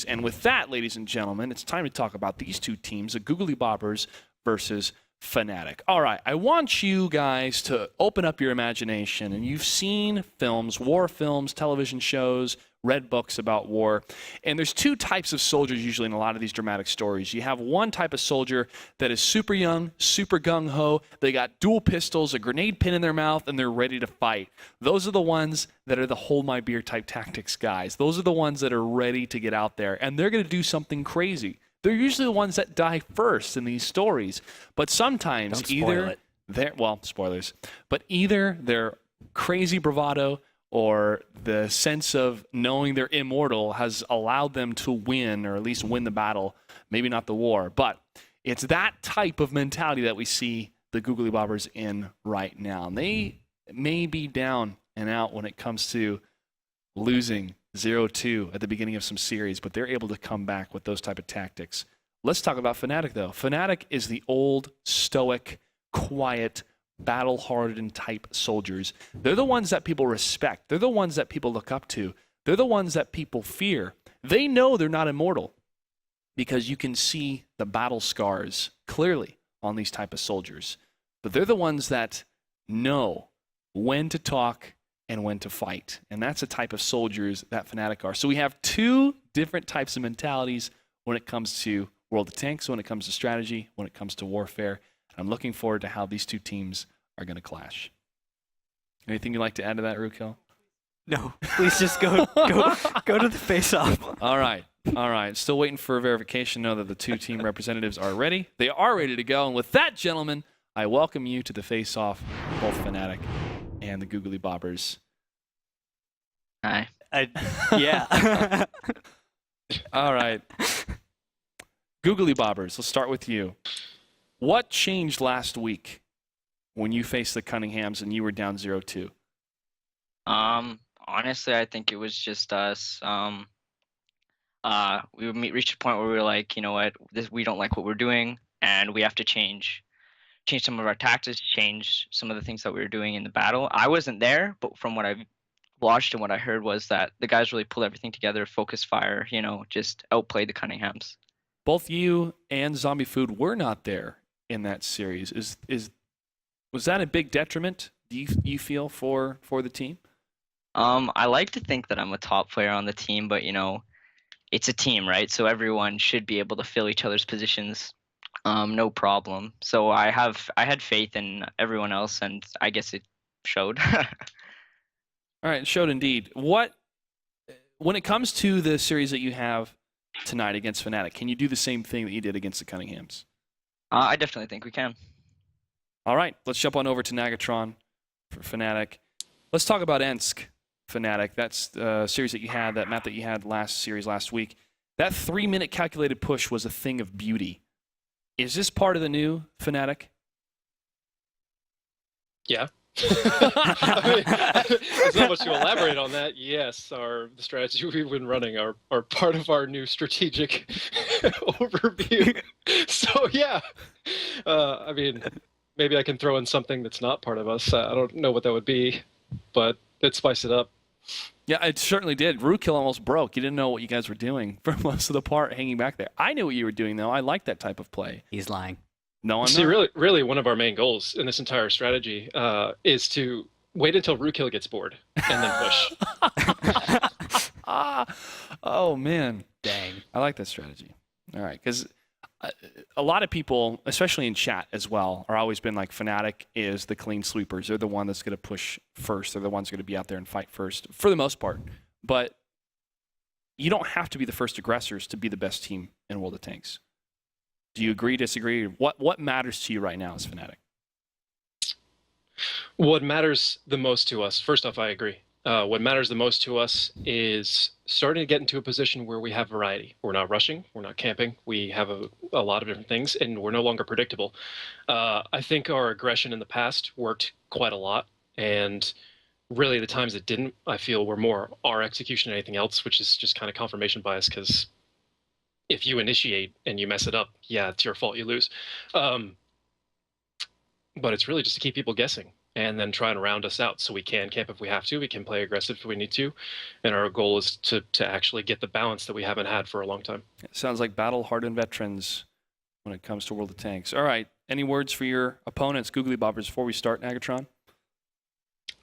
next. And with that, ladies and gentlemen, it's time to talk about these two teams, the Googly Bobbers versus FNATIC. All right, I want you guys to open up your imagination, and you've seen films, war films, television shows, read books about war, and there's two types of soldiers usually in a lot of these dramatic stories. You have one type of soldier that is super young, super gung-ho, they got dual pistols, a grenade pin in their mouth, and they're ready to fight. Those are the ones that are the hold my beer type tactics guys. Those are the ones that are ready to get out there, and they're going to do something crazy. They're usually the ones that die first in these stories, but sometimes spoilers, but either their crazy bravado or the sense of knowing they're immortal has allowed them to win, or at least win the battle, maybe not the war. But it's that type of mentality that we see the Googly Bobbers in right now. And they may be down and out when it comes to losing 0-2 at the beginning of some series, but they're able to come back with those type of tactics. Let's talk about FNATIC, though. FNATIC is the old, stoic, quiet, battle-hardened type soldiers. They're the ones that people respect. They're the ones that people look up to. They're the ones that people fear. They know they're not immortal because you can see the battle scars clearly on these type of soldiers. But they're the ones that know when to talk and when to fight. And that's the type of soldiers that FNATIC are. So we have two different types of mentalities when it comes to World of Tanks, when it comes to strategy, when it comes to warfare. I'm looking forward to how these two teams are going to clash. Anything you'd like to add to that, Rukil? No, please just go to the face-off. All right. Still waiting for verification. Know that the two team representatives are ready. They are ready to go. And with that, gentlemen, I welcome you to the face-off, both FNATIC and the Googly Bobbers. Hi. Yeah. All right. Googly Bobbers, let's start with you. What changed last week when you faced the Cunninghams and you were down 0-2? Honestly, I think it was just us. We reached a point where we were like, you know what, we don't like what we're doing, and we have to change some of our tactics, change some of the things that we were doing in the battle. I wasn't there, but from what I've watched and what I heard was that the guys really pulled everything together, focus fire, just outplayed the Cunninghams. Both you and Zombie Food were not there in that series. Was that a big detriment, do you feel, for the team? I like to think that I'm a top player on the team, but it's a team, right? So everyone should be able to fill each other's positions, no problem. So I had faith in everyone else, and I guess it showed. All right, it showed indeed. When it comes to the series that you have tonight against FNATIC, can you do the same thing that you did against the Cunninghams? I definitely think we can. All right, let's jump on over to Nagatron for FNATIC. Let's talk about Ensk, FNATIC. That's the series that you had, that map that you had last week. That 3-minute calculated push was a thing of beauty. Is this part of the new FNATIC? Yeah. I mean, there's not much to elaborate on that. Yes, the strategy we've been running are part of our new strategic overview. So yeah, I mean, maybe I can throw in something that's not part of us. I don't know what that would be, but it spiced it up. Yeah, it certainly did. Rootkill almost broke. You didn't know what you guys were doing for most of the part hanging back there. I knew what you were doing, though. I like that type of play. He's lying. No, I'm See, not. really, one of our main goals in this entire strategy is to wait until Rootkill gets bored and then push. Oh, man. Dang. I like that strategy. All right, because a lot of people, especially in chat as well, are always been like FNATIC is the clean sweepers. They're the one that's going to push first. They're the ones going to be out there and fight first, for the most part. But you don't have to be the first aggressors to be the best team in World of Tanks. Do you agree, disagree? What matters to you right now as FNATIC? What matters the most to us, first off, I agree. What matters the most to us is starting to get into a position where we have variety. We're not rushing, we're not camping, we have a lot of different things, and we're no longer predictable. I think our aggression in the past worked quite a lot, and really the times it didn't, I feel, were more our execution than anything else, which is just kind of confirmation bias, because if you initiate and you mess it up, yeah, it's your fault, you lose. But it's really just to keep people guessing. and then try and round us out. So we can camp if we have to. We can play aggressive if we need to. And our goal is to actually get the balance that we haven't had for a long time. It sounds like battle-hardened veterans when it comes to World of Tanks. All right. Any words for your opponents, Googly Bobbers, before we start, Nagatron?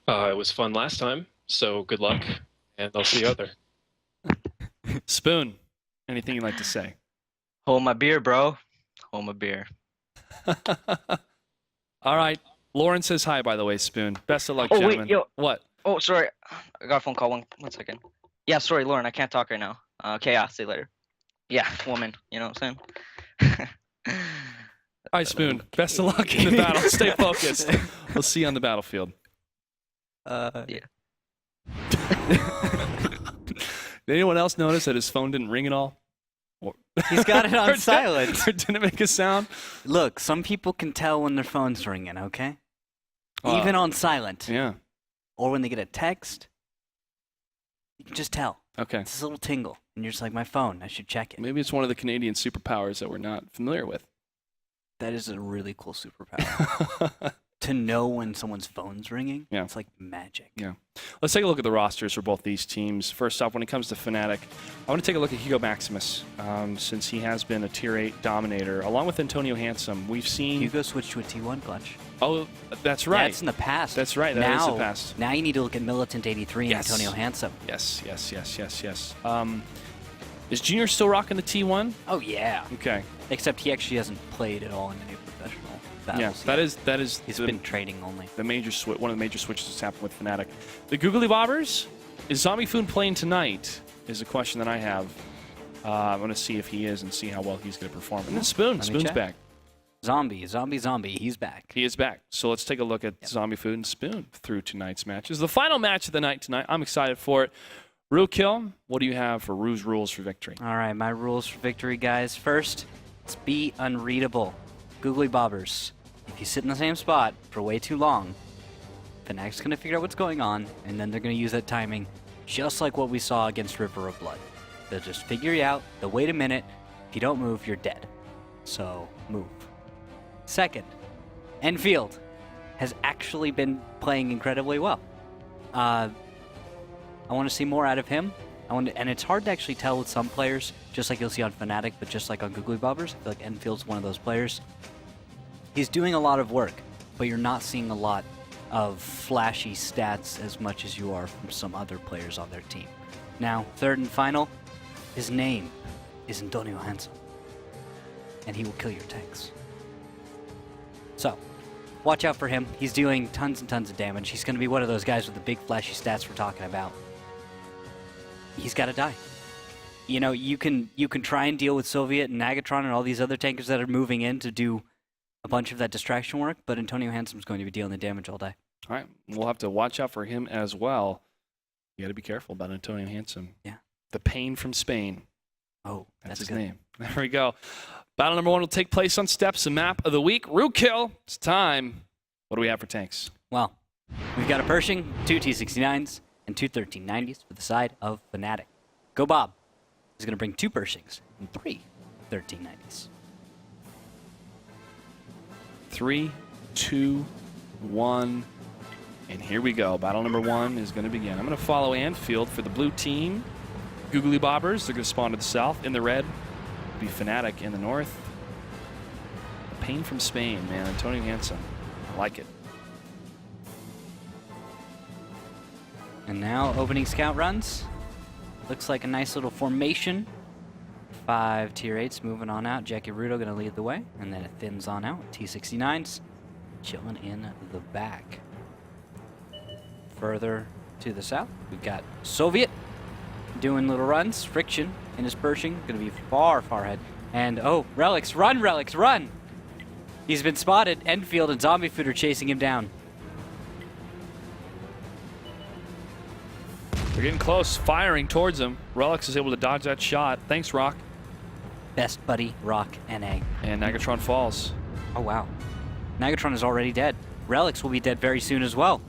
It was fun last time, so good luck, and I'll see you out there. Spoon, anything you'd like to say? Hold my beer, bro. Hold my beer. All right. Lauren says hi, by the way, Spoon. Best of luck, Oh, gentlemen. wait, yo. What? Oh, sorry. I got a phone call. One second. Yeah, sorry, Lauren. I can't talk right now. Okay, yeah, see you later. Yeah, woman. You know what I'm saying? All right, Spoon. Best of luck in the battle. Stay focused. We'll see you on the battlefield. Yeah. Did anyone else notice that his phone didn't ring at all? He's got it Or on did- silent. Or didn't it make a sound? Look, some people can tell when their phone's ringing, okay? Uh, Even on silent. Yeah. Or when they get a text, you can just tell. Okay. It's this little tingle. And you're just like, my phone, I should check it. Maybe it's one of the Canadian superpowers that we're not familiar with. That is a really cool superpower. To know when someone's phone's ringing, Yeah. it's like magic. Yeah. Let's take a look at the rosters for both these teams. First off, when it comes to FNATIC, I want to take a look at Hugo Maximus, since he has been a Tier 8 dominator, along with Antonio Handsome. We've seen... Hugo switched to a T1 clutch. Oh, that's right. That's in the past. That's right. That is the past. Now you need to look at Militant 83 and Yes. Antonio Handsome. Yes. Is Junior still rocking the T1? Oh, yeah. Okay. Except he actually hasn't played at all in any professional battles. Yeah, yet. that is He's the, been training only. the major one of the major switches that's happened with FNATIC. The Googly Bobbers, is Zombie Foon playing tonight? Is a question that I have. I'm going to see if he is and see how well he's going to perform. And then Spoon. Let me Spoon's check. back. Zombie, he's back. He is back. So let's take a look at Zombie Food and Spoon through tonight's matches. The final match of the night tonight. I'm excited for it. Rue Kill, what do you have for Rue's rules for victory? All right, my rules for victory, guys. First, let's be unreadable. Googly Bobbers, if you sit in the same spot for way too long, FNATIC's going to figure out what's going on, and then they're going to use that timing just like what we saw against River of Blood. They'll just figure you out. They'll wait a minute. If you don't move, you're dead. So, move. Second, Enfield has actually been playing incredibly well. I want to see more out of him. And it's hard to actually tell with some players, just like you'll see on FNATIC, but just like on Googly Bobbers. I feel like Enfield's one of those players. He's doing a lot of work, but you're not seeing a lot of flashy stats as much as you are from some other players on their team. Now, third and final, his name is Antonio Handsome, and he will kill your tanks. So, watch out for him. He's doing tons and tons of damage. He's going to be one of those guys with the big flashy stats we're talking about. He's got to die. You know, you can try and deal with Soviet and Nagatron and all these other tankers that are moving in to do a bunch of that distraction work, but Antonio Handsome's going to be dealing the damage all day. All right. We'll have to watch out for him as well. You got to be careful about Antonio Handsome. Yeah. The Pain from Spain. Oh, That's his good. name. There we go. Battle number 1 will take place on Steps, a map of the week. Rue Kill. It's time. What do we have for tanks? Well, we've got a Pershing, 2 T-69s, and 2 1390s for the side of FNATIC. Go Bob is going to bring 2 Pershings and 3 1390s. 3, 2, 1, and here we go. Battle number 1 is going to begin. I'm going to follow Anfield for the blue team. Googly Bobbers, they're going to spawn to the south. In the red, be FNATIC in the north. The Pain from Spain, man. Antonio Handsome. I like it. And now opening scout runs. Looks like a nice little formation. 5 tier 8s moving on out. Jackie Rudo going to lead the way. And then it thins on out. T-69s chilling in the back. Further to the south, we've got Soviet doing little runs. Friction in his Pershing. Going to be far, far ahead. And, oh, Relics, run! He's been spotted. Enfield and Zombie Food are chasing him down. They're getting close, firing towards him. Relics is able to dodge that shot. Thanks, Rock. Best buddy, Rock, NA. And Nagatron falls. Oh, wow. Nagatron is already dead. Relics will be dead very soon as well.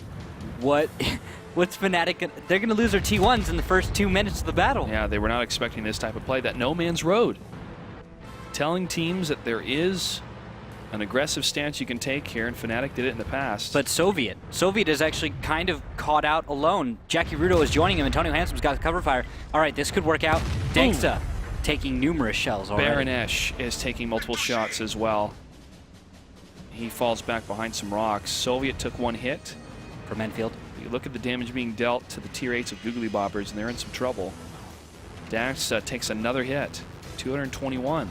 What's FNATIC? They're going to lose their T1s in the first 2 minutes of the battle. Yeah, they were not expecting this type of play. That no man's road. Telling teams that there is an aggressive stance you can take here, and FNATIC did it in the past. But Soviet is actually kind of caught out alone. Jackie Rudo is joining him. Antonio Hansom's got the cover fire. All right, this could work out. Danksta taking numerous shells already. Baron Esch is taking multiple shots as well. He falls back behind some rocks. Soviet took one hit. From Enfield. You look at the damage being dealt to the tier 8s of Googly Bobbers, and they're in some trouble. Dax takes another hit, 221.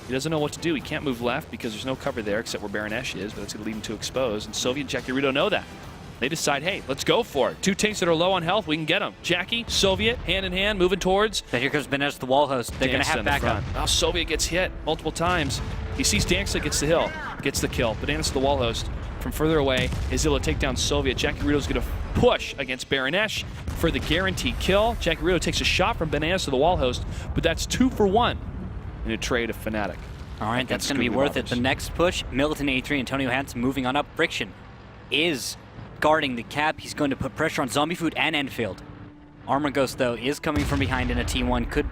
He doesn't know what to do. He can't move left because there's no cover there except where Baron Esch is, but that's going to leave him to expose. And Soviet and Jackie Rudo know that. They decide, hey, let's go for it. Two tanks that are low on health, we can get them. Jackie, Soviet, hand in hand, moving towards. But here comes Benes the wall host. They're going to have backup. Oh, Soviet gets hit multiple times. He sees Danksta, gets the hill, gets the kill. Bananas to the wall host. From further away is able to take down Soviet. Jackie Rudo's going to push against Baron Esch for the guaranteed kill. Jackie Rudo takes a shot from Bananas to the wall host, but that's 2 for 1 in a trade of FNATIC. All right, that's going to be worth it. The next push, Militant 83, Antonio Hanson moving on up. Friction is guarding the cap. He's going to put pressure on Zombie Food and Enfield. Armor Ghost, though, is coming from behind in a T1. Could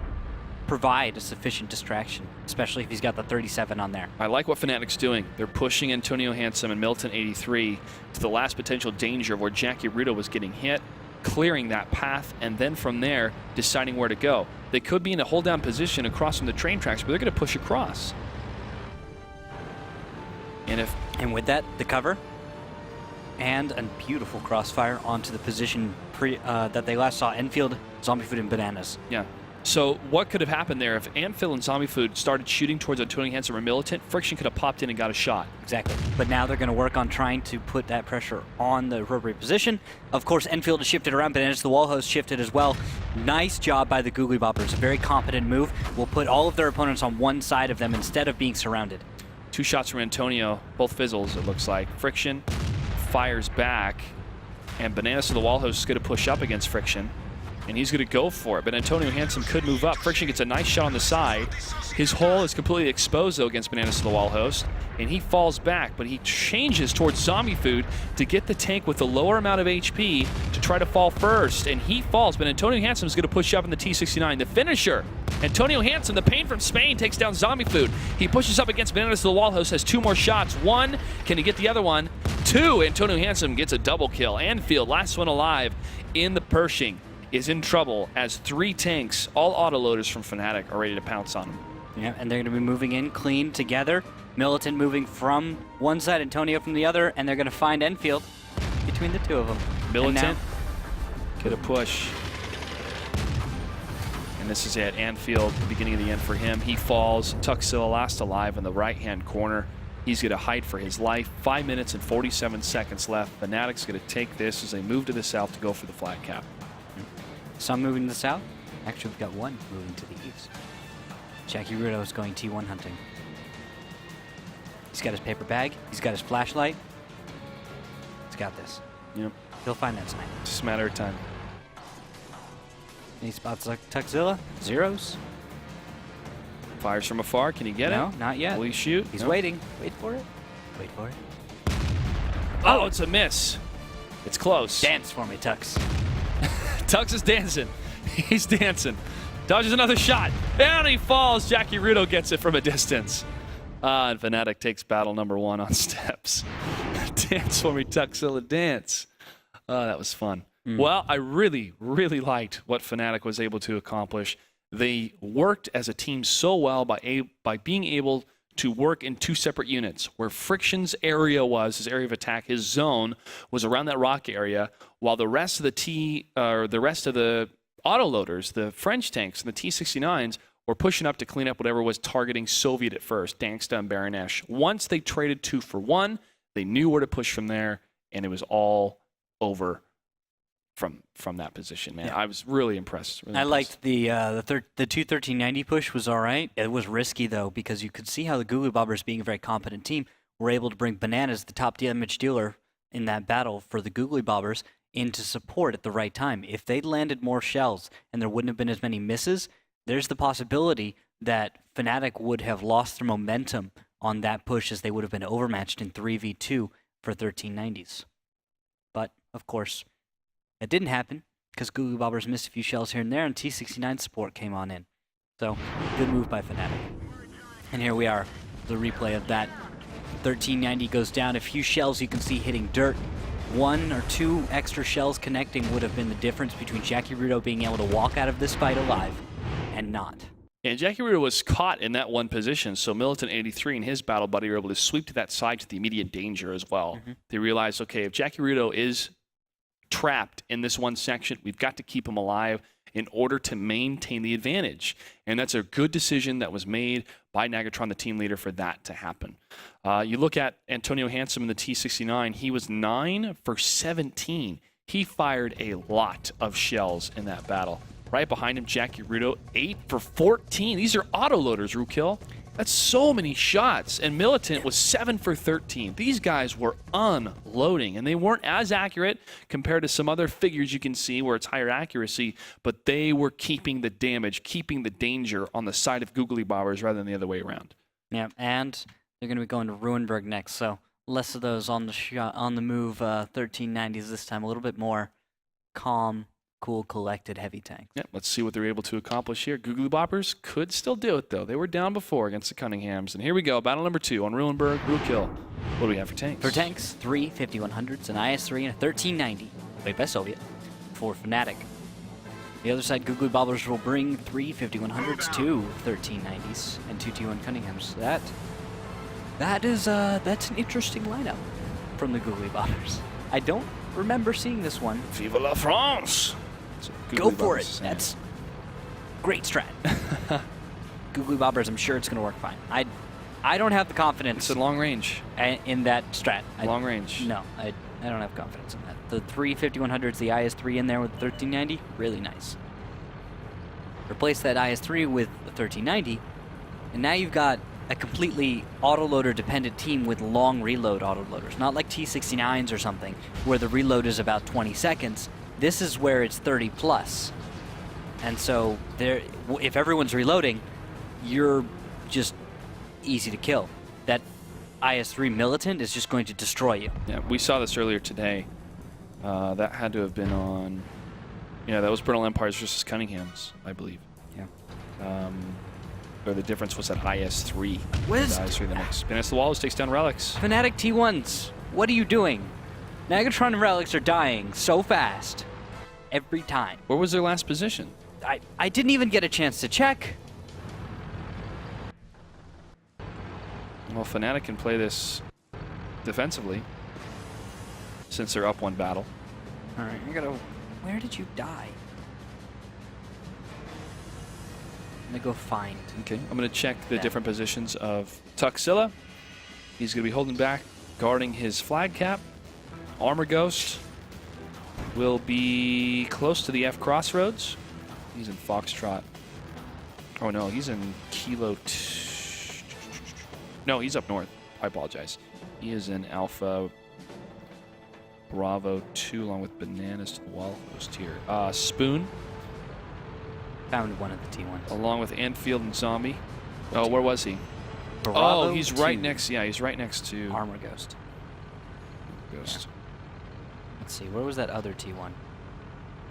provide a sufficient distraction, especially if he's got the 37 on there. I like what FNATIC's doing. They're pushing Antonio Hanson and Militant 83 to the last potential danger of where Jackie Rudo was getting hit, clearing that path, and then from there, deciding where to go. They could be in a hold-down position across from the train tracks, but they're going to push across. And with that, the cover and a beautiful crossfire onto the position that they last saw Enfield, Zombie Food, and Bananas. Yeah. So what could have happened there if Enfield and Zombie Food started shooting towards Antonio Hanson or Militant? Friction could have popped in and got a shot. Exactly. But now they're going to work on trying to put that pressure on the appropriate position. Of course, Enfield has shifted around, Bananas the wall host shifted as well. Nice job by the Googly Boppers. A very competent move. Will put all of their opponents on one side of them instead of being surrounded. 2 shots from Antonio, both fizzles, it looks like. Friction fires back, and Bananas to the wall host is going to push up against Friction, and he's going to go for it, but Antonio Hanson could move up. Friction gets a nice shot on the side. His hull is completely exposed, though, against Bananas to the wall host, and he falls back, but he changes towards Zombie Food to get the tank with the lower amount of HP to try to fall first, and he falls, but Antonio Hanson is going to push up in the T-69. The finisher, Antonio Hanson, the pain from Spain, takes down Zombie Food. He pushes up against Bananas to the wall host, has 2 more shots. 1, can he get the other one? 2, Antonio Hanson gets a double kill. Anfield, last one alive in the Pershing, is in trouble as 3 tanks, all autoloaders from FNATIC, are ready to pounce on him. Yeah, and they're going to be moving in clean together. Militant moving from one side, Antonio from the other, and they're going to find Enfield between the 2 of them. Militant, get a push. And this is it. Anfield, the beginning of the end for him. He falls. Tuxilla last alive in the right-hand corner. He's going to hide for his life. 5 minutes and 47 seconds left. FNATIC's going to take this as they move to the south to go for the flat cap. Some moving to the south. Actually, we've got one moving to the east. Jackie Rudo is going T1 hunting. He's got his paper bag. He's got his flashlight. He's got this. Yep. He'll find that sniper. Just a matter of time. He spots like Tuxilla. Zeros. Fires from afar. Can he get it? No, not yet. Will he shoot? He's No. waiting. Wait for it. Wait for it. Oh, it's a miss. It's close. Dance for me, Tux. Tux is dancing. He's dancing. Dodges another shot. And he falls. Jackie Rudo gets it from a distance. And FNATIC takes battle number 1 on steps. Dance for me, Tuxilla, dance. That was fun. Well, I really, really liked what FNATIC was able to accomplish. They worked as a team so well by being able to work in 2 separate units, where Friction's area was, his area of attack, his zone was around that rock area, while the rest of the autoloaders, the French tanks and the T-69s, were pushing up to clean up whatever was targeting Soviet at first, Danksta and Baron Esch. Once they traded 2 for 1, they knew where to push from there, and it was all over from that position, man. Yeah. I was really impressed. I liked the 21390 push was all right. It was risky, though, because you could see how the Googly Bobbers, being a very competent team, were able to bring Bananas, the top damage dealer in that battle for the Googly Bobbers, into support at the right time. If they'd landed more shells and there wouldn't have been as many misses, there's the possibility that FNATIC would have lost their momentum on that push, as they would have been overmatched in 3v2 for 1390s. But, of course, it didn't happen, because Googly Bobbers missed a few shells here and there, and T-69 support came on in. So, good move by FNATIC. And here we are, the replay of that 1390 goes down. A few shells you can see hitting dirt. 1 or 2 extra shells connecting would have been the difference between Jackie Rudo being able to walk out of this fight alive and not. And Jackie Rudo was caught in that one position, so Militant 83 and his battle buddy were able to sweep to that side to the immediate danger as well. They realized, okay, if Jackie Rudo is trapped in this one section, we've got to keep him alive in order to maintain the advantage. And that's a good decision that was made by Nagatron, the team leader, for that to happen. You look at Antonio Handsome in the T-69, he was 9 for 17. He fired a lot of shells in that battle. Right behind him, Jackie Rudo, 8 for 14. These are autoloaders, Rookkill. That's so many shots. And Militant was 7 for 13. These guys were unloading, and they weren't as accurate compared to some other figures you can see where it's higher accuracy, but they were keeping the damage, keeping the danger on the side of Googly Bobbers rather than the other way around. Yeah, and they're going to be going to Ruinberg next, so less of those on the move 1390s this time, a little bit more calm, cool, collected heavy tanks. Yeah, let's see what they're able to accomplish here. Googly Boppers could still do it, though. They were down before against the Cunninghams. And here we go, battle number 2 on Ruinberg, Rookkill. What do we have for tanks? For tanks, 3 5100s, an IS-3, and a 1390, played by Soviet, for FNATIC. The other side, Googly Bobbers will bring 3 5100s, 2 1390s, and 2 T1 Cunninghams. That's an interesting lineup from the Googly Bobbers. I don't remember seeing this one. Vive la France! Go for it. That's great strat. Googly Bobbers, I'm sure it's going to work fine. I don't have the confidence. It's in long range. In that strat. Long range. No, I don't have confidence in that. The 3 5100s, the IS-3 in there with the 1390, really nice. Replace that IS-3 with the 1390, and now you've got a completely autoloader dependent team with long reload autoloaders. Not like T-69s or something, where the reload is about 20 seconds. This is where it's 30 plus. And so if everyone's reloading, you're just easy to kill. That IS-3 Militant is just going to destroy you. Yeah, we saw this earlier today. That had to have been on... Yeah, that was Brittle Empires versus Cunninghams, I believe. Yeah. Or the difference was that IS-3. Whiz! IS-3 the next. Spinus the Walls takes down Relics. FNATIC T1s, what are you doing? Nagatron and Relics are dying so fast. Every time. Where was their last position? I didn't even get a chance to check. Well, FNATIC can play this defensively since they're up one battle. Alright, where did you die? I'm gonna go find. Okay, I'm going to check the different positions of Tuxilla. He's going to be holding back, guarding his flag cap. Armor Ghost will be close to the F crossroads. He's in Foxtrot. Oh no, he's in Kilo. No, he's up north. I apologize. He is in Alpha Bravo 2 along with Bananas to the wall host here. Spoon. Found one of the T1s. Along with Anfield and Zombie. Oh, where was he? Bravo he's 2. right next. Yeah, he's right next to Armor Ghost. Ghost. Yeah. Let's see, where was that other T1?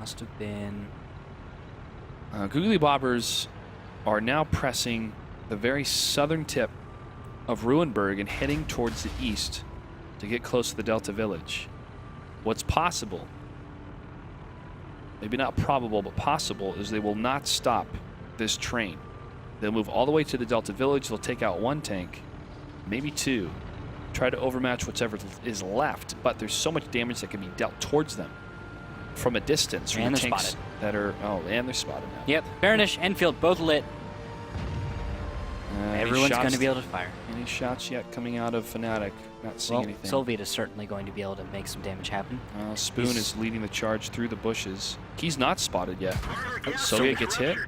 Must have been... Googly Bobbers are now pressing the very southern tip of Ruinberg and heading towards the east to get close to the Delta Village. What's possible, maybe not probable, but possible, is they will not stop this train. They'll move all the way to the Delta Village. They'll take out 1 tank, maybe 2, try to overmatch whatever is left, but there's so much damage that can be dealt towards them from a distance. From And the they're tanks spotted. that are, and they're spotted now. Yep, Baronish, Enfield, both lit. Everyone's going to be able to fire. Any shots yet coming out of FNATIC? Not seeing Well, anything. Soviet is certainly going to be able to make some damage happen. Spoon is leading the charge through the bushes. He's not spotted yet. Soviet gets hit,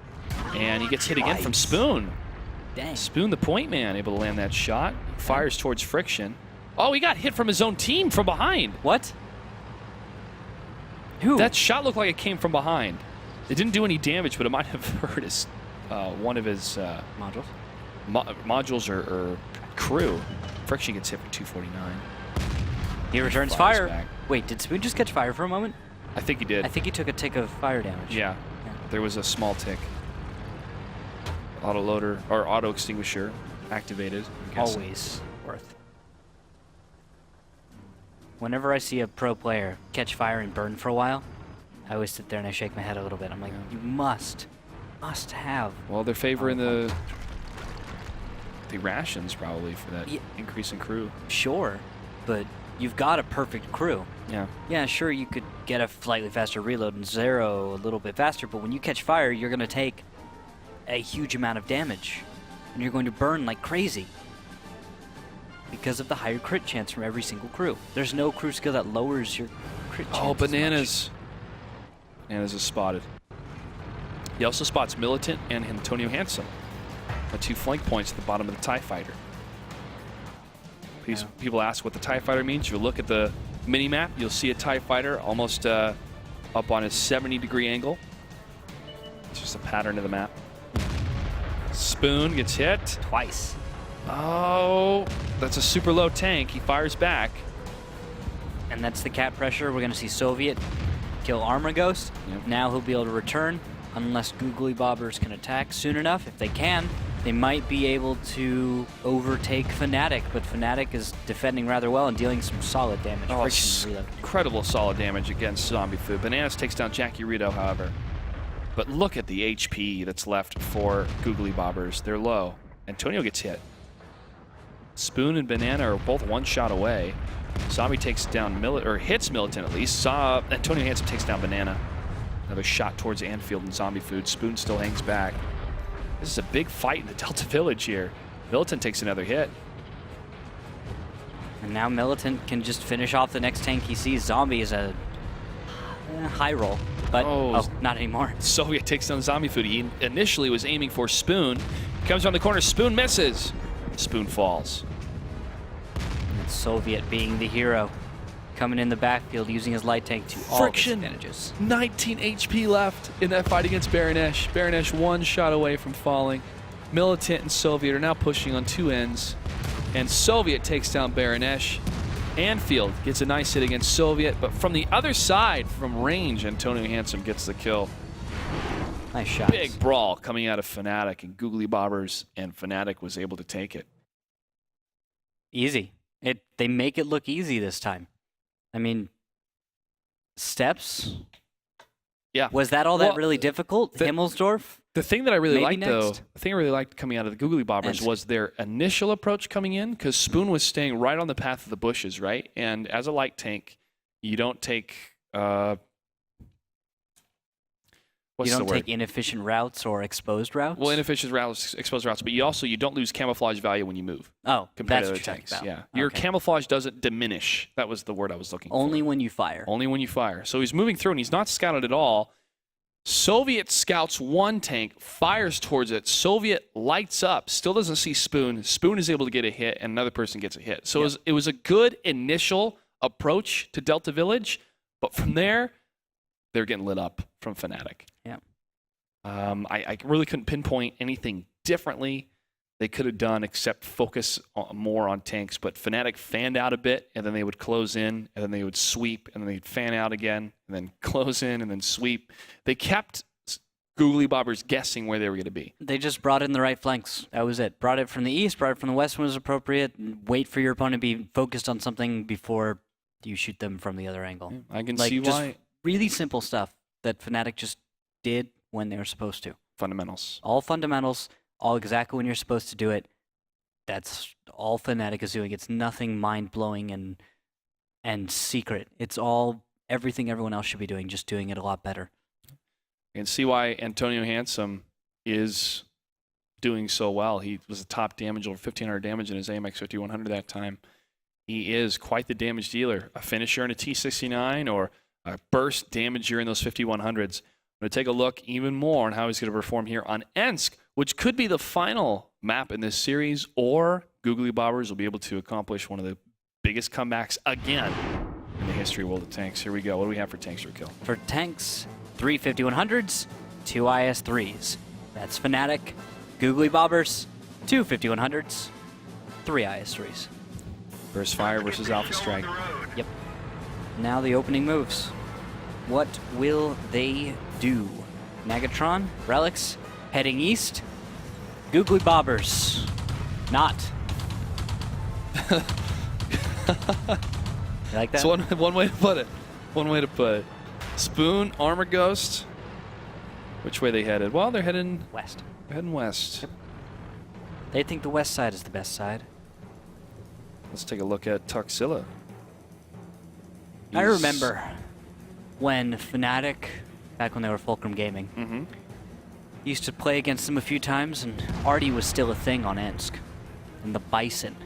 and he gets hit again from Spoon. Dang. Spoon, the point man, able to land that shot. Fires towards Friction. Oh, he got hit from his own team from behind. What? Who? That shot looked like it came from behind. It didn't do any damage, but it might have hurt his one of his Modules. Modules or crew. Friction gets hit for 249. He returns Fires fire. back. Wait, did Spoon just catch fire for a moment? I think he did. I think he took a tick of fire damage. Yeah, there was a small tick. Auto loader or auto extinguisher activated. I'm guessing. Always worth. Whenever I see a pro player catch fire and burn for a while, I always sit there and I shake my head a little bit. I'm like, you must have. Well, they're favoring the rations probably for that increase in crew. Sure, but you've got a perfect crew. Yeah. Yeah, sure, you could get a slightly faster reload and zero a little bit faster, but when you catch fire, you're going to take a huge amount of damage, and you're going to burn like crazy because of the higher crit chance from every single crew. There's no crew skill that lowers your crit chance. Oh, as Bananas. Bananas is spotted. He also spots Militant and Antonio Handsome, the 2 flank points at the bottom of the TIE Fighter. People ask what the TIE Fighter means. If you look at the mini-map, you'll see a TIE Fighter almost up on a 70-degree angle. It's just a pattern of the map. Spoon gets hit. much. Twice. Oh, that's a super low tank. He fires back. And that's the cap pressure. We're going to see Soviet kill Armor Ghost. Yep. Now he'll be able to return unless Googly Bobbers can attack soon enough. If they can, they might be able to overtake FNATIC, but FNATIC is defending rather well and dealing some solid damage. Oh, Friction reload. incredible solid damage against Zombie Food. Bananas takes down Jackie Rito, however. But look at the HP that's left for Googly Bobbers. They're low. Antonio gets hit. Spoon and Banana are both one shot away. Zombie takes down hits Militant at least. Antonio Handsome takes down Banana. Another shot towards Anfield and Zombie Food. Spoon still hangs back. This is a big fight in the Delta Village here. Militant takes another hit. And now Militant can just finish off the next tank he sees. Zombie is a high roll, but not anymore. Soviet takes down Zombie Food. He initially was aiming for Spoon. Comes around the corner. Spoon misses. Spoon falls. And Soviet being the hero, coming in the backfield using his light tank to all of its advantages. 19 HP left in that fight against Baranesh. Baranesh one shot away from falling. Militant and Soviet are now pushing on two ends. And Soviet takes down Baranesh. Anfield gets a nice hit against Soviet, but from the other side, from range, Antonio Handsome gets the kill. Nice shots. Big brawl coming out of FNATIC, and Googly Bobbers and FNATIC was able to take it. Easy. They make it look easy this time. I mean, steps? Yeah. Was that all that really difficult? Himmelsdorf? The thing that I really liked, Maybe though, next? the thing I really liked coming out of the Googly Bobbers Ensk. was their initial approach coming in, because Spoon was staying right on the path of the bushes, right? And as a light tank, you don't take You don't take inefficient routes or exposed routes? Well, inefficient routes, exposed routes, but you don't lose camouflage value when you move. Oh, compared that's to what other you're tanks. talking Yeah, about. your Okay. camouflage doesn't diminish. That was the word I was looking for. Only when you fire. Only when you fire. So he's moving through, and he's not scouted at all. Soviet scouts one tank, fires towards it. Soviet lights up, still doesn't see Spoon. Spoon is able to get a hit, and another person gets a hit. So it was a good initial approach to Delta Village, but from there, they're getting lit up from FNATIC. Yeah. I really couldn't pinpoint anything differently they could have done except focus more on tanks. But FNATIC fanned out a bit, and then they would close in, and then they would sweep, and then they'd fan out again, and then close in, and then sweep. They kept Googly Bobbers guessing where they were going to be. They just brought in the right flanks. That was it. Brought it from the east, brought it from the west when it was appropriate. Wait for your opponent to be focused on something before you shoot them from the other angle. I can Like, see just why. really simple stuff that FNATIC just did when they were supposed to. Fundamentals. All fundamentals, all exactly when you're supposed to do it. That's all FNATIC is doing. It's nothing mind-blowing and secret. It's all everything everyone else should be doing, just doing it a lot better. I can see why Antonio Handsome is doing so well. He was the top damage, over 1,500 damage in his AMX 5100 that time. He is quite the damage dealer. A finisher in a T69 or a burst damager in those 5100s. I'm going to take a look even more on how he's going to perform here on Ensk, which could be the final map in this series, or Googly Bobbers will be able to accomplish one of the biggest comebacks again in the history of World of Tanks. Here we go. What do we have for tanks for kill? For tanks, 3 5100s, 2 IS-3s. That's FNATIC. Googly Bobbers, 2 5100s, 3 IS-3s. Burst Fire versus Alpha Strike. Yep. Now the opening moves. What will they do? Nagatron, Relics, heading east. Googly Bobbers, not. You like that? That's one way to put it. One way to put it. Spoon, Armor Ghost. Which way they headed? Well, they're heading West. west. Yep. They think the west side is the best side. Let's take a look at Tuxilla. I remember when FNATIC, back when they were Fulcrum Gaming, Mm-hmm. used to play against them a few times, and Artie was still a thing on Ensk. And the Bison.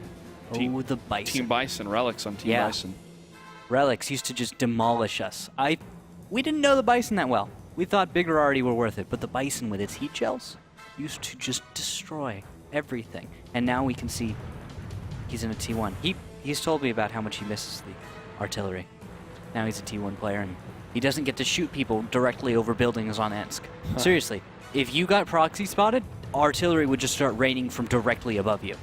The Bison. Team Bison, Relics on Team Yeah. Bison. Relics used to just demolish us. We didn't know the Bison that well. We thought bigger Artie were worth it, but the Bison with its heat shells used to just destroy everything. And now we can see he's in a T1. He's told me about how much he misses the artillery. Now he's a T1 player, and he doesn't get to shoot people directly over buildings on Ensk. Seriously, if you got proxy spotted, artillery would just start raining from directly above you.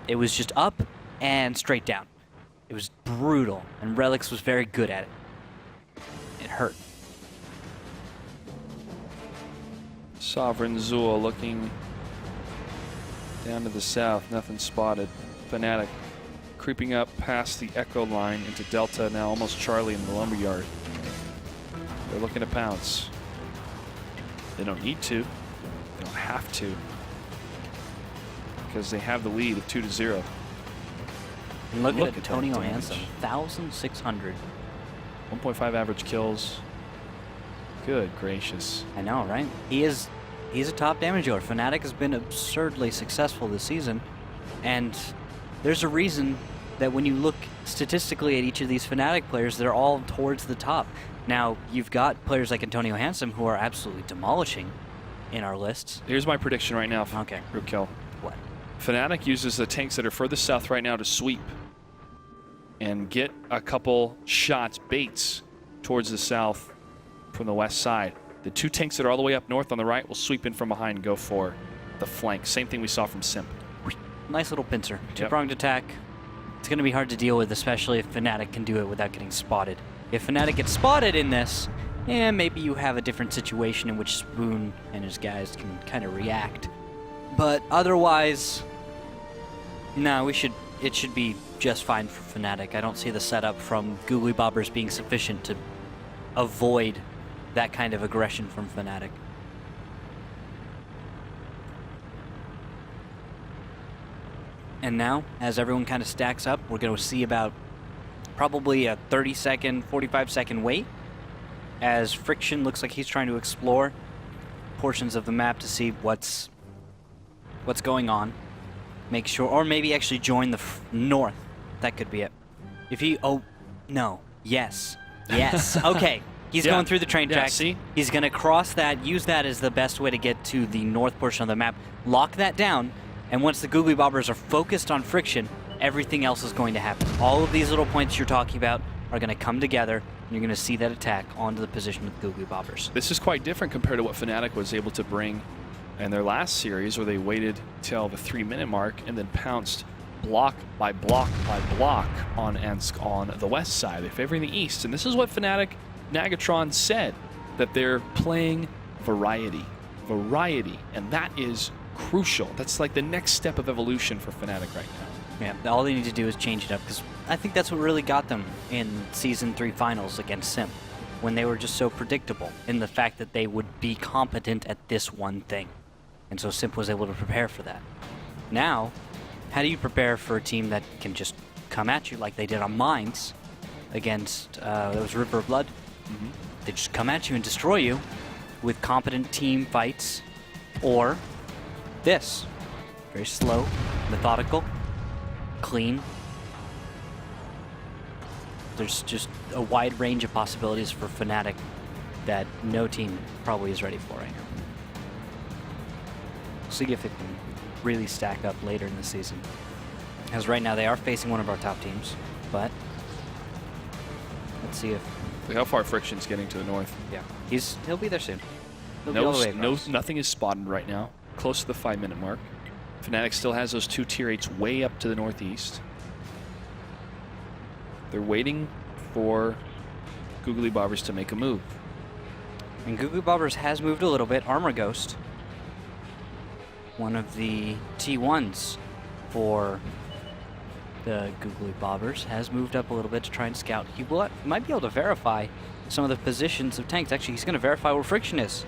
It was just up and straight down. It was brutal, and Relics was very good at it. It hurt. Sovereign Zool looking down to the south. Nothing spotted. FNATIC creeping up past the Echo line into Delta, now almost Charlie in the lumberyard. They're looking to pounce. They don't need to. They don't have to. Because they have the lead of 2-0. And look Look at at that Antonio damage. Hansen, 1,600. 1.5 average kills. Good gracious. I know, right? He's a top damage dealer. FNATIC has been absurdly successful this season, and there's a reason that when you look statistically at each of these FNATIC players, they're all towards the top. Now, you've got players like Antonio Hansen who are absolutely demolishing in our lists. Here's my prediction right now. Okay. Rukel. What? FNATIC uses the tanks that are furthest south right now to sweep and get a couple shots, baits, towards the south from the west side. The two tanks that are all the way up north on the right will sweep in from behind and go for the flank. Same thing we saw from Simp. Nice little pincer. Two-pronged attack. It's going to be hard to deal with, especially if FNATIC can do it without getting spotted. If FNATIC gets spotted in this, maybe you have a different situation in which Spoon and his guys can kind of react. But otherwise, no, it should be just fine for FNATIC. I don't see the setup from Googly Bobbers being sufficient to avoid that kind of aggression from FNATIC. And now, as everyone kind of stacks up, we're going to see about probably a 30-second, 45-second wait as Friction looks like he's trying to explore portions of the map to see what's going on. Make sure, or maybe actually join the north. That could be it. If he, oh, no, yes, okay. He's going through the train tracks. See? He's going to cross that, use that as the best way to get to the north portion of the map, lock that down, and once the Googly Bobbers are focused on Friction, everything else is going to happen. All of these little points you're talking about are going to come together, and you're going to see that attack onto the position of the Googly Bobbers. This is quite different compared to what FNATIC was able to bring in their last series, where they waited till the 3-minute mark and then pounced block by block by block on Ensk on the west side. They're favoring the east, and this is what FNATIC Nagatron said, that they're playing variety, and that is crucial. That's like the next step of evolution for FNATIC right now. Yeah, all they need to do is change it up, because I think that's what really got them in Season 3 finals against Simp, when they were just so predictable in the fact that they would be competent at this one thing. And so Simp was able to prepare for that. Now, how do you prepare for a team that can just come at you like they did on Mines against, that was River of Blood? Mm-hmm. They just come at you and destroy you with competent team fights, or this. Very slow, methodical, clean. There's just a wide range of possibilities for FNATIC that no team probably is ready for right now. See if it can really stack up later in the season. As right now they are facing one of our top teams, but let's see if... Look how far Friction's getting to the north. Yeah, he'll be there soon. He'll be all the way across. Nothing is spotted right now. Close to the 5-minute mark. FNATIC still has those two tier 8s way up to the northeast. They're waiting for Googly Bobbers to make a move. And Googly Bobbers has moved a little bit. Armor Ghost, one of the T1s for the Googly Bobbers has moved up a little bit to try and scout. He might be able to verify some of the positions of tanks. Actually, he's going to verify where Friction is.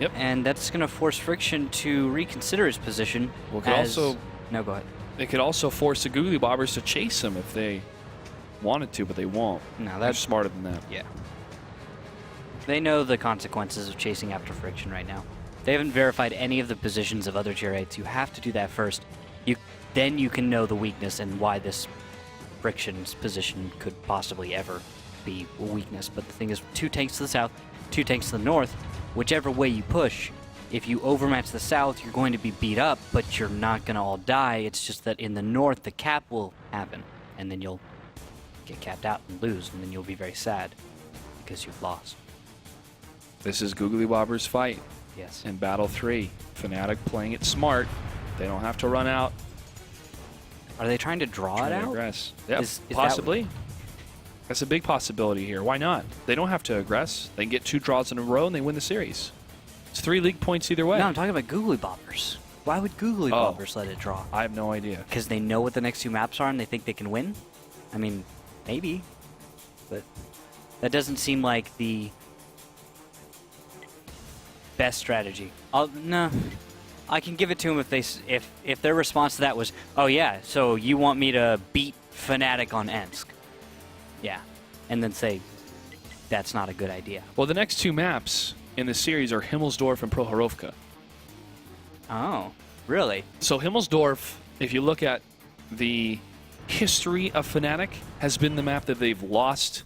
Yep. And that's going to force Friction to reconsider his position. Well, it could also... No, go ahead. It could also force the Googly Bobbers to chase him if they wanted to, but they won't. No, They're that's smarter than that. Yeah. They know the consequences of chasing after Friction right now. They haven't verified any of the positions of other Tier 8s. You have to do that first. Then you can know the weakness and why this Friction's position could possibly ever be a weakness. But the thing is, 2 tanks to the south, 2 tanks to the north. Whichever way you push, if you overmatch the south, you're going to be beat up, but you're not going to all die. It's just that in the north, the cap will happen, and then you'll get capped out and lose, and then you'll be very sad because you've lost. This is Googly Bobbers' fight Yes. in Battle 3. FNATIC playing it smart. They don't have to run out. Are they trying to draw Trying it to out? aggress. Yeah, Is that- possibly. That's a big possibility here. Why not? They don't have to aggress. They can get 2 draws in a row and they win the series. It's 3 league points either way. No, I'm talking about Googly Bobbers. Why would Googly Bobbers let it draw? I have no idea. Because they know what the next 2 maps are and they think they can win? I mean, maybe. But that doesn't seem like the best strategy. No. I can give it to them if their response to that was, oh yeah, so you want me to beat FNATIC on Ensk. Yeah. And then say, that's not a good idea. Well, the next 2 maps in the series are Himmelsdorf and Prohorovka. Oh, really? So Himmelsdorf, if you look at the history of FNATIC, has been the map that they've lost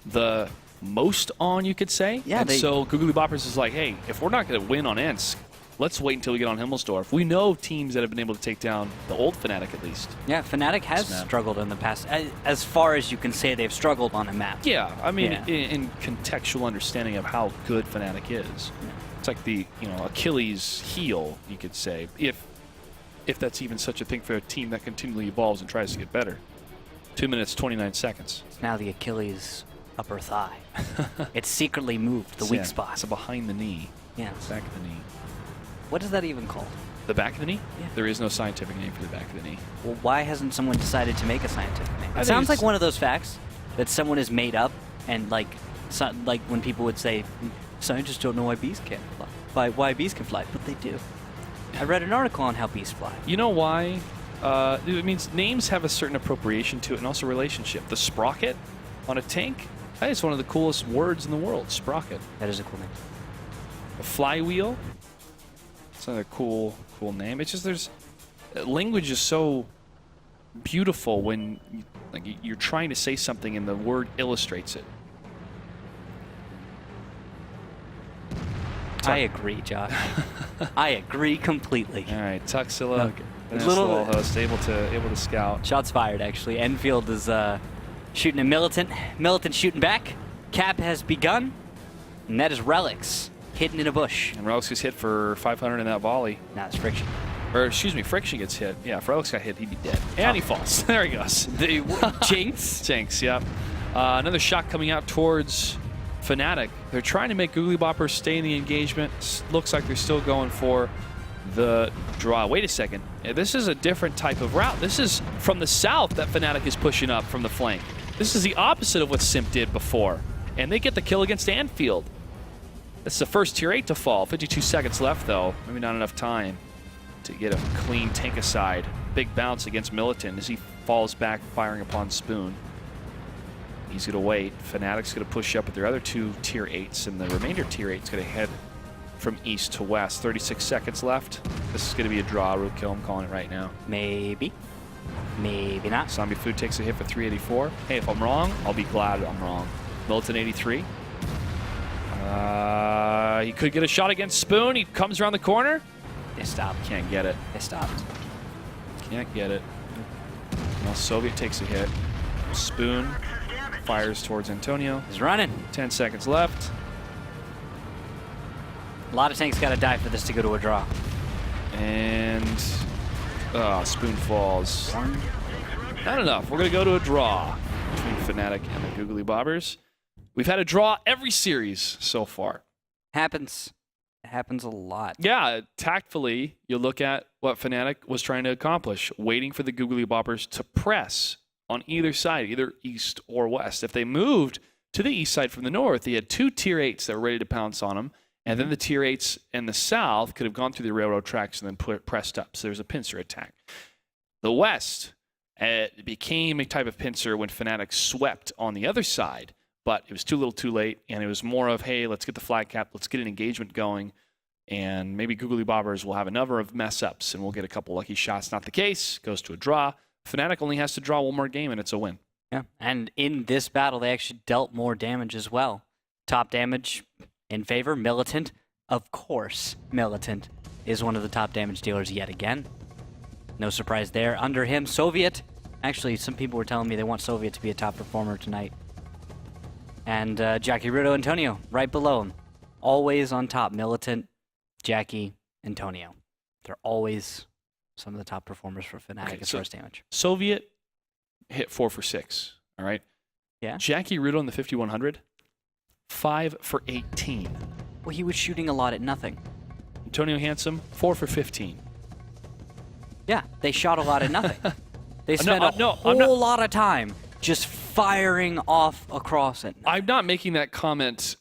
the most on, you could say. Yeah, and so Googly Boppers is like, hey, if we're not going to win on Ensk, let's wait until we get on Himmelsdorf. We know teams that have been able to take down the old FNATIC at least. Yeah, FNATIC has struggled in the past, as far as you can say they've struggled on a map. Yeah, I mean, Yeah. In contextual understanding of how good FNATIC is. It's like the Achilles heel, you could say, if that's even such a thing for a team that continually evolves and tries to get better. 2 minutes, 29 seconds. It's now the Achilles upper thigh. It's secretly moved, the weak Yeah, spot. It's a behind the knee, Yeah. back of the knee. What is that even called? The back of the knee? Yeah. There is no scientific name for the back of the knee. Well, why hasn't someone decided to make a scientific name? I It think sounds like it's- one of those facts that someone has made up, and like when people would say, scientists don't know why bees can't fly. Why bees can fly, but they do. I read an article on how bees fly. You know why? It means names have a certain appropriation to it and also relationship. The sprocket on a tank, that is one of the coolest words in the world, sprocket. That is a cool name. A flywheel, it's another cool name. It's just language is so beautiful when you're trying to say something and the word illustrates it. I agree, Josh. I agree completely. All right, Tuxilla, Okay. nice Little- little host, able to scout. Shots fired, actually. Enfield is shooting a Militant. Militant shooting back. Cap has begun. And that is Relics hidden in a bush. And Relics gets hit for 500 in that volley. Now it's Friction. Or, excuse me, Friction gets hit. Yeah, if Relics got hit, he'd be dead. And he falls. There he goes. Jinx. Jinx, yep. Another shot coming out towards FNATIC. They're trying to make Googly Boppers stay in the engagement. Looks like they're still going for the draw. Wait a second. This is a different type of route. This is from the south that FNATIC is pushing up from the flank. This is the opposite of what Simp did before. And they get the kill against Anfield. It's the first tier 8 to fall. 52 seconds left, though. Maybe not enough time to get a clean tank aside. Big bounce against Militant as he falls back, firing upon Spoon. He's going to wait. FNATIC's going to push up with their other 2 tier 8s, and the remainder tier 8's going to head from east to west. 36 seconds left. This is going to be a draw. Roadkill, I'm calling it right now. Maybe. Maybe not. Zombie Food takes a hit for 384. Hey, if I'm wrong, I'll be glad I'm wrong. Militant 83. He could get a shot against Spoon. He comes around the corner. They stopped. Can't get it. They stopped. Can't get it. Now Soviet takes a hit. Spoon fires towards Antonio. He's running. 10 seconds left. A lot of tanks got to die for this to go to a draw. And Spoon falls. Not enough. We're going to go to a draw between FNATIC and the Googly Bobbers. We've had a draw every series so far. Happens. It happens a lot. Yeah, tactfully, you look at what FNATIC was trying to accomplish, waiting for the Googly Bobbers to press on either side, either east or west. If they moved to the east side from the north, they had 2 Tier 8s that were ready to pounce on them, and then the Tier 8s in the south could have gone through the railroad tracks and then pressed up. So there's a pincer attack. The west, it became a type of pincer when FNATIC swept on the other side, but it was too little too late, and it was more of, hey, let's get the flag cap, let's get an engagement going, and maybe Googly Bobbers will have a number of mess-ups, and we'll get a couple lucky shots. Not the case. Goes to a draw. FNATIC only has to draw one more game, and it's a win. Yeah, and in this battle, they actually dealt more damage as well. Top damage in favor, Militant. Of course, Militant is one of the top damage dealers yet again. No surprise there. Under him, Soviet. Actually, some people were telling me they want Soviet to be a top performer tonight. And Jackie Rudo, Antonio, right below him. Always on top, Militant, Jackie, Antonio. They're always some of the top performers for FNATIC as far as damage. Soviet hit 4 for 6. All right. Yeah. Jackie Rudo in the 5100, 5 for 18. Well, he was shooting a lot at nothing. Antonio Handsome, 4 for 15. Yeah, they shot a lot at nothing. They spent a whole lot of time just firing off across it. I'm not making that comment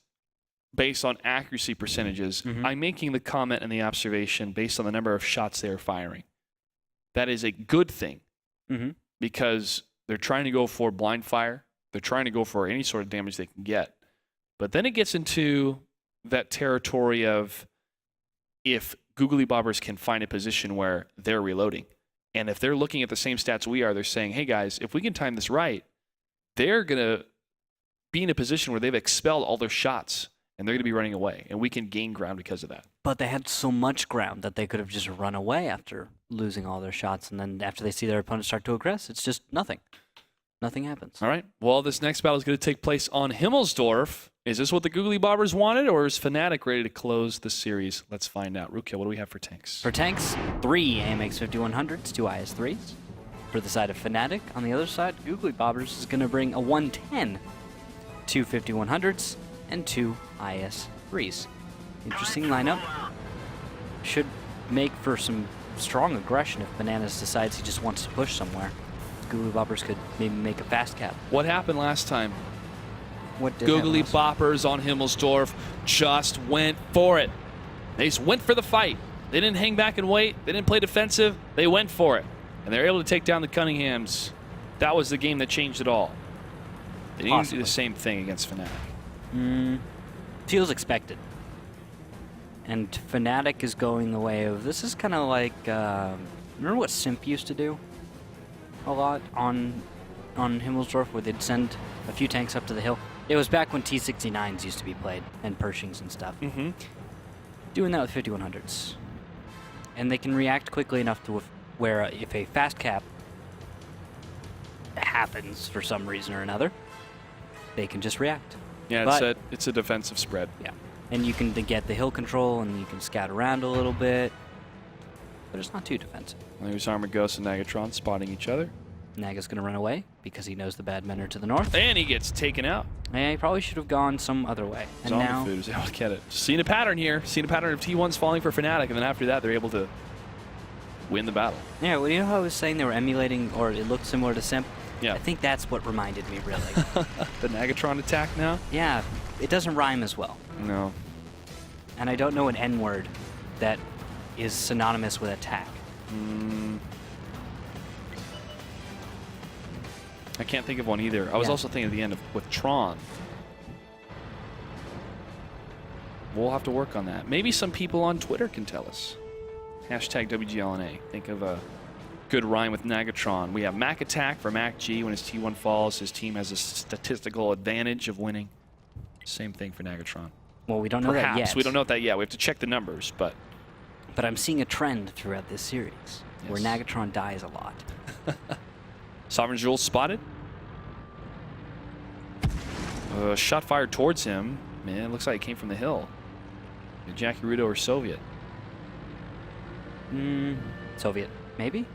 based on accuracy percentages. I'm making the comment and the observation based on the number of shots they are firing. That is a good thing because they're trying to go for blind fire. They're trying to go for any sort of damage they can get. But then it gets into that territory of if Googly Bobbers can find a position where they're reloading. And if they're looking at the same stats we are, they're saying, hey guys, if we can time this right, they're going to be in a position where they've expelled all their shots and they're going to be running away. And we can gain ground because of that. But they had so much ground that they could have just run away after losing all their shots. And then after they see their opponent start to aggress, it's just nothing. Nothing happens. All right. Well, this next battle is going to take place on Himmelsdorf. Is this what the Googly Bobbers wanted, or is FNATIC ready to close the series? Let's find out. Rukia, what do we have for tanks? For tanks, 3 AMX 5100s, 2 IS-3s. For the side of FNATIC, on the other side, Googly Bobbers is going to bring a 110, 2 5100s, and 2 IS-3s. Interesting lineup. Should make for some strong aggression if Bananas decides he just wants to push somewhere. Googly Bobbers could maybe make a fast cap. What happened last time? What did Googly Boppers on Himmelsdorf just went for it. They just went for the fight. They didn't hang back and wait. They didn't play defensive. They went for it. And they're able to take down the Cunninghams. That was the game that changed it all. They need to do the same thing against FNATIC. Feels expected. And FNATIC is going the way of, this is kind of like, remember what Simp used to do a lot on Himmelsdorf, where they'd send a few tanks up to the hill? It was back when T-69s used to be played, and Pershings and stuff. Doing that with 5100s. And they can react quickly enough to where if a fast cap happens for some reason or another, they can just react. Yeah, it's a defensive spread. Yeah. And you can get the hill control, and you can scout around a little bit, but it's not too defensive. Well, there's Armored Ghost and Nagatron spotting each other. Naga's going to run away because he knows the bad men are to the north. And he gets taken out. And he probably should have gone some other way. And Zombie now, Food was able to get it. Seen a pattern here. Seen a pattern of T1s falling for FNATIC, and then after that, they're able to win the battle. Yeah, well, you know how I was saying they were emulating, or it looked similar to Simp? Yeah. I think that's what reminded me, really. The Nagatron attack now? Yeah, it doesn't rhyme as well. No. And I don't know an N-word that is synonymous with attack. I can't think of one either. I was also thinking at the end with Tron. We'll have to work on that. Maybe some people on Twitter can tell us. Hashtag WGLNA. Think of a good rhyme with Nagatron. We have Mac Attack for Mac G. When his T1 falls, his team has a statistical advantage of winning. Same thing for Nagatron. Well, we don't know that yet. We don't know that yet. We have to check the numbers, but... But I'm seeing a trend throughout this series where Nagatron dies a lot. Sovereign Jewel spotted. Shot fired towards him. Man, it looks like it came from the hill. Jackie Rudo or Soviet? Soviet, maybe?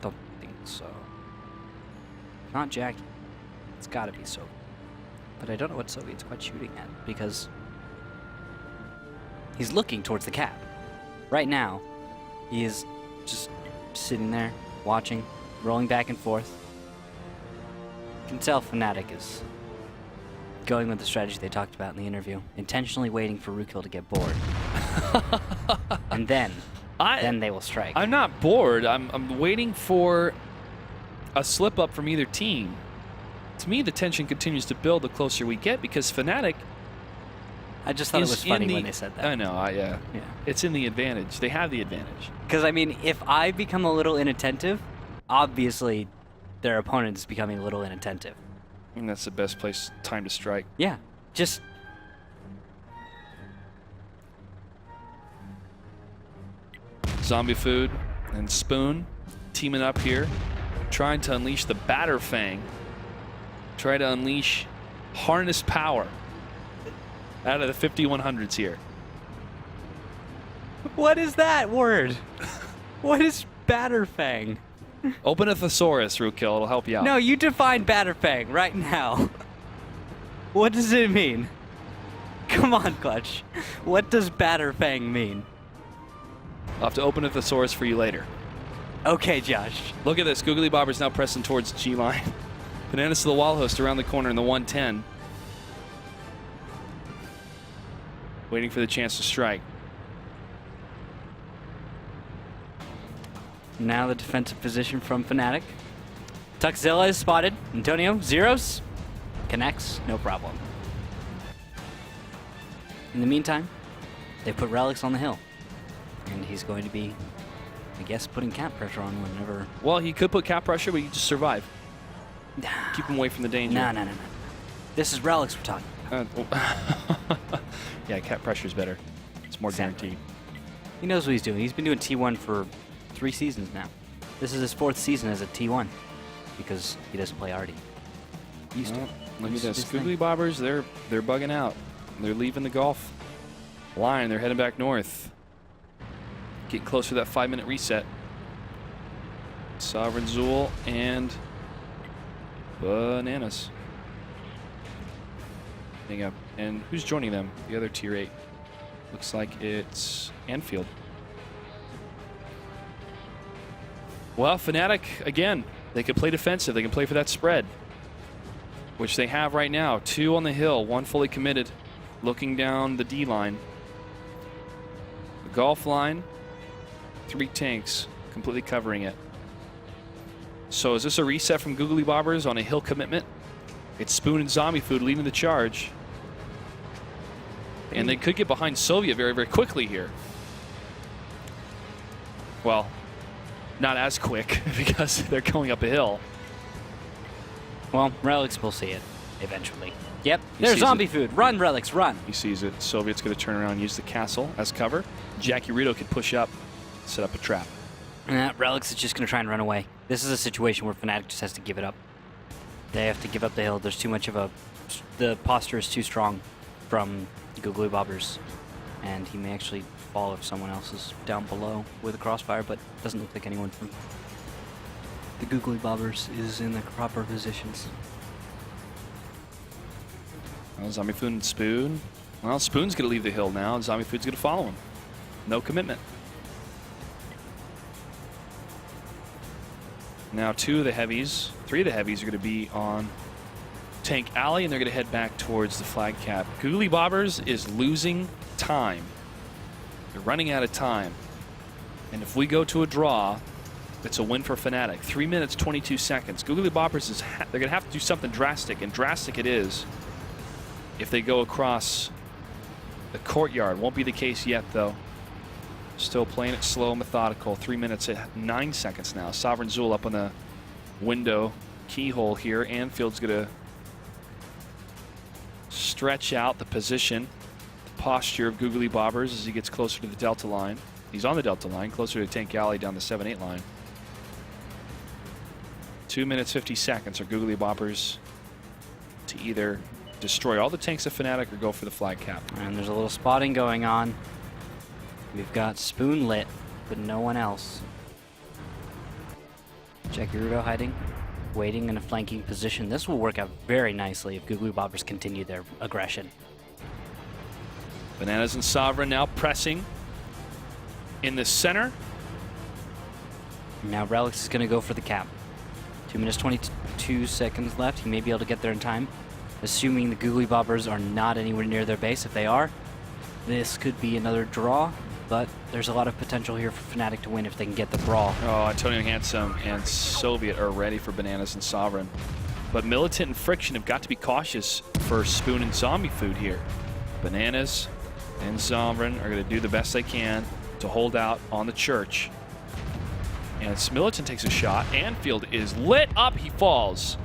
Don't think so. Not Jackie. It's gotta be Soviet. But I don't know what Soviet's quite shooting at, because He's looking towards the cap. Right now, he is just sitting there, watching, rolling back and forth. You can tell FNATIC is going with the strategy they talked about in the interview, intentionally waiting for Rookhill to get bored. And then they will strike. I'm not bored. I'm waiting for a slip up from either team. To me, the tension continues to build the closer we get because FNATIC. I just thought it was funny when they said that. I know, yeah. Yeah. It's in the advantage. They have the advantage. Because, I mean, if I become a little inattentive, obviously their opponent is becoming a little inattentive. And that's the best time to strike. Yeah, just... Zombie Food and Spoon teaming up here, trying to unleash the Batter Fang. Try to unleash harness power out of the 5100s here. What is that word? What is Batterfang? Open a thesaurus, Rookhill. It'll help you out. No, you define Batterfang right now. What does it mean? Come on, Clutch. What does Batterfang mean? I'll have to open a thesaurus for you later. Okay, Josh. Look at this. Googly Bobber's now pressing towards G-line. Bananas to the wall host around the corner in the 110. Waiting for the chance to strike. Now the defensive position from FNATIC. Tuxzilla is spotted. Antonio, zeros. Connects, no problem. In the meantime, they put Relics on the hill. And he's going to be, I guess, putting cap pressure on whenever... Well, he could put cap pressure, but you just survive. Keep him away from the danger. No. This is Relics we're talking about. Yeah, cap pressure's better. It's more guaranteed. He knows what he's doing. He's been doing T1 for 3 seasons now. This is his 4th season as a T1 because he doesn't play Artie. Used to. Look at this. His thing. Googly Bobbers, they're bugging out. They're leaving the Gulf line. They're heading back north. Getting closer to that 5-minute reset. Sovereign Zool and Bananas. Hang up. And who's joining them? The other tier 8. Looks like it's Anfield. Well, FNATIC, again, they can play defensive. They can play for that spread, which they have right now. 2 on the hill, 1 fully committed, looking down the D line. The Gulf line, 3 tanks completely covering it. So is this a reset from Googly Bobbers on a hill commitment? It's Spoon and Zombie Food leading the charge. And they could get behind Soviet very, very quickly here. Well, not as quick because they're going up a hill. Well, Relics will see it eventually. Yep, He there's sees Zombie it. Food. Run, Relics, run. He sees it. Soviet's going to turn around and use the castle as cover. Jackie Rito could push up, set up a trap. Relics is just going to try and run away. This is a situation where FNATIC just has to give it up. They have to give up the hill. There's too much of a... The posture is too strong from Googly Bobbers. And he may actually fall if someone else is down below with a crossfire, but it doesn't look like anyone from the Googly Bobbers is in the proper positions. Well, Zombie Food and Spoon. Well, Spoon's going to leave the hill now, and Zombie Food's going to follow him. No commitment. Now 2 of the heavies, 3 of the heavies are going to be on Tank Alley, and they're going to head back towards the flag cap. Googly Bobbers is losing time. They're running out of time. And if we go to a draw, it's a win for FNATIC. 3 minutes, 22 seconds. Googly Bobbers, they're going to have to do something drastic, and drastic it is if they go across the courtyard. Won't be the case yet, though. Still playing it slow, methodical. 3 minutes at 9 seconds now. Sovereign Zool up on the window keyhole here. Anfield's going to stretch out the position, the posture of Googly Bobbers as he gets closer to the Delta line. He's on the Delta line, closer to Tank Alley down the 7-8 line. 2 minutes, 50 seconds are Googly Bobbers to either destroy all the tanks of FNATIC or go for the flag cap. And there's a little spotting going on. We've got Spoon lit, but no one else. Jackie Rudo hiding, waiting in a flanking position. This will work out very nicely if Googly Bobbers continue their aggression. Bananas and Sovereign now pressing in the center. Now Relics is going to go for the cap. 2 minutes 22 seconds left. He may be able to get there in time, assuming the Googly Bobbers are not anywhere near their base. If they are, this could be another draw, but there's a lot of potential here for FNATIC to win if they can get the brawl. Oh, Antonio Handsome and Soviet are ready for Bananas and Sovereign. But Militant and Friction have got to be cautious for Spoon and Zombie Food here. Bananas and Sovereign are going to do the best they can to hold out on the church. And Militant takes a shot. Anfield is lit up. He falls.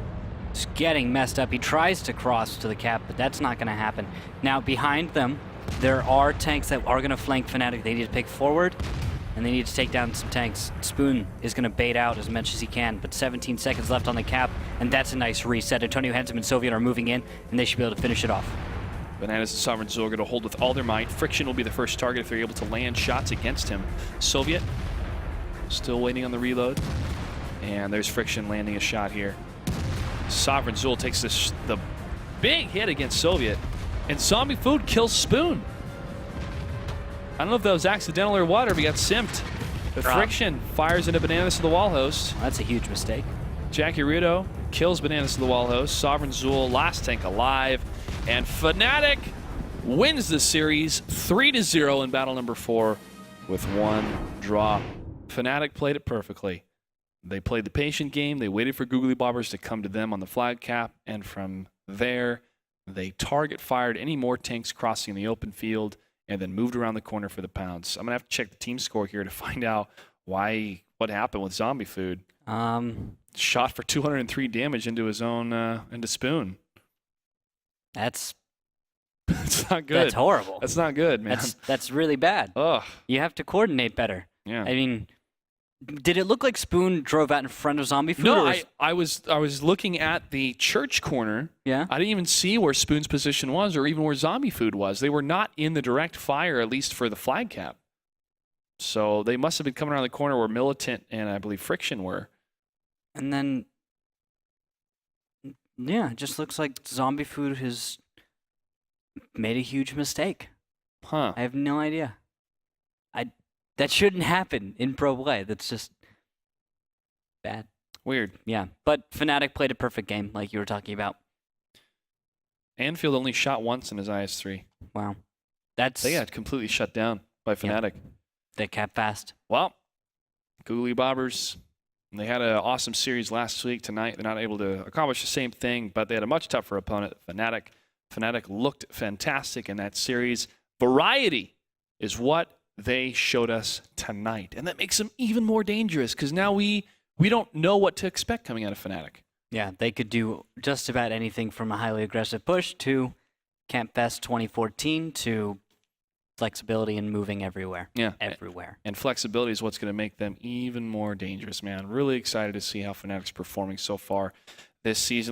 It's getting messed up. He tries to cross to the cap, but that's not going to happen. Now, behind them, there are tanks that are going to flank FNATIC. They need to pick forward, and they need to take down some tanks. Spoon is going to bait out as much as he can, but 17 seconds left on the cap, and that's a nice reset. Antonio Handsome and Soviet are moving in, and they should be able to finish it off. Bananas and Sovereign Zoo are going to hold with all their might. Friction will be the first target if they're able to land shots against him. Soviet still waiting on the reload. And there's Friction landing a shot here. Sovereign Zool takes the big hit against Soviet. And Zombie Food kills Spoon. I don't know if that was accidental or what, or if he got simped. The Friction fires into Bananas to the wall host. Well, that's a huge mistake. Jackie Rudo kills Bananas to the wall host. Sovereign Zool, last tank alive. And FNATIC wins the series 3-0 in battle number 4 with 1 draw. FNATIC played it perfectly. They played the patient game. They waited for Googly Bobbers to come to them on the flag cap. And from there, they target fired any more tanks crossing the open field and then moved around the corner for the pounds. I'm going to have to check the team score here to find out what happened with Zombie Food. Shot for 203 damage into his own, into Spoon. That's not good. That's horrible. That's not good, man. That's really bad. Ugh. You have to coordinate better. Yeah. I mean, did it look like Spoon drove out in front of Zombie Food? No, I was looking at the church corner. Yeah. I didn't even see where Spoon's position was or even where Zombie Food was. They were not in the direct fire, at least for the flag cap. So they must have been coming around the corner where Militant and I believe Friction were. And then, yeah, it just looks like Zombie Food has made a huge mistake. Huh. I have no idea. That shouldn't happen in pro play. That's just bad. Weird. Yeah, but FNATIC played a perfect game, like you were talking about. Anfield only shot once in his IS-3. Wow. They got completely shut down by FNATIC. Yeah. They cap fast. Well, Googly Bobbers, they had an awesome series last week. Tonight, they're not able to accomplish the same thing, but they had a much tougher opponent, FNATIC. FNATIC looked fantastic in that series. Variety is what they showed us tonight, and that makes them even more dangerous because now we don't know what to expect coming out of FNATIC. Yeah, they could do just about anything from a highly aggressive push to Camp Fest 2014 to flexibility and moving everywhere. Yeah. Everywhere. And flexibility is what's going to make them even more dangerous, man. Really excited to see how FNATIC's performing so far this season.